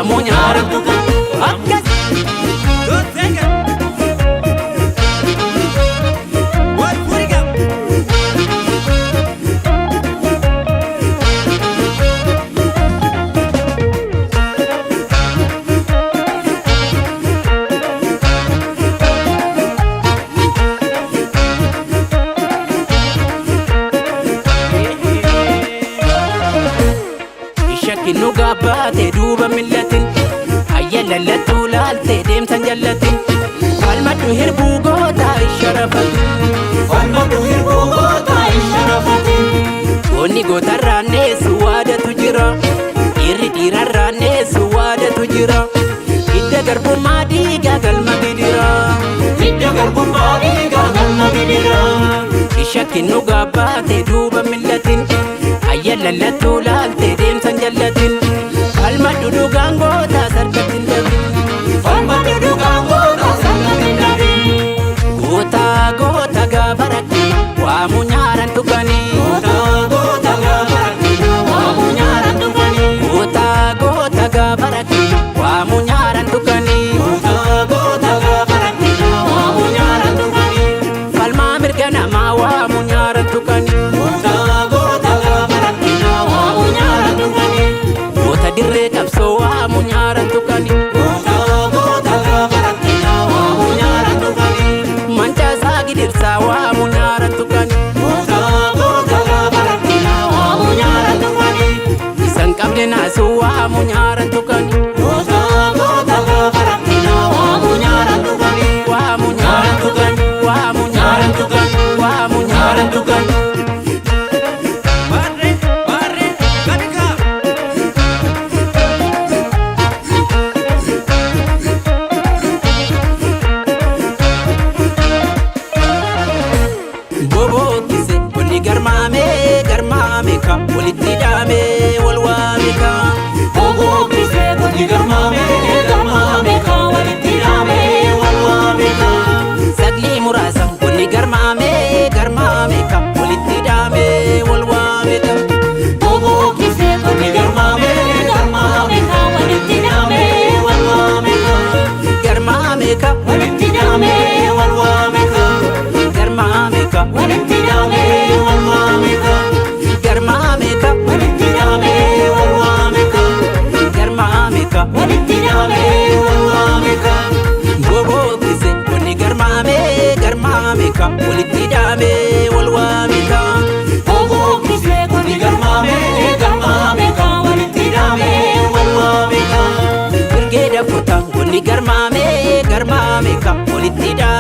waamu nyaaran tukan akkas Dotega What furiga Kinu gabbate duuba millatin ayyala lattu laalte deemsan jallatin falmadhu hirbuu goota isharafatin falmadhu hirbuu goota isharafatin goonni gootarraanneessu waadatu jira dhiirri dhiirarraanneessu waadatu jira hidda garbummaa dhiigaa galma gidira hidda garbummaa dhiigaa galma gidira isha kinu gabbate duuba millatin ayyala lattu laalte deemsan jallatin falmadhu dhugaan goota sarkatin dabin falmadhu dhugaan goota sarkatin dabin goota gaafa rakki waamu nyaaran tukani goota gaafa rakki waamu nyaaran tukani goota gaafa rakki waamu nyaaran tukani goota gaafa rakki waamu nyaaran tukani falmaa mirga namaa waamu nyaaran tukani dirree qabsoo waamu nyaaran tukani goota gaafa rakkina waamu nyaaran tukani mancaasaa gidirsaa waamu nyaaran tukani goota gaafa rakkina waamu nyaaran tukani isan qabne naasuu waamu nyaaran tukani goota gaafa rakkina waamu nyaaran tukani waamu nyaaran tukani waamu nyaaran tukani waamu nyaaran tukani garmaame ka walitti dhaame wal waame ka gogoogise kuni garmaame ka walitti dhaame wal waame ka sagli muraasa kuni garmaame ka walitti dhaame wal waame ka gogoogise kuni garmaame ka walitti dhaame wal waame ka garmaame ka walitti dhaame wal waame ka garmaame ka walitti dhaame wal waame ka garmaameka walitti dhaame wal waameka garmaameka walitti dhaame wal waameka gogoogise kuni garmaameka walitti dhaame wal waameka gogoogise kuni garmaameka walitti dhaame wal waameka birgeeda fuuta kuni garmaameka walitti dhaame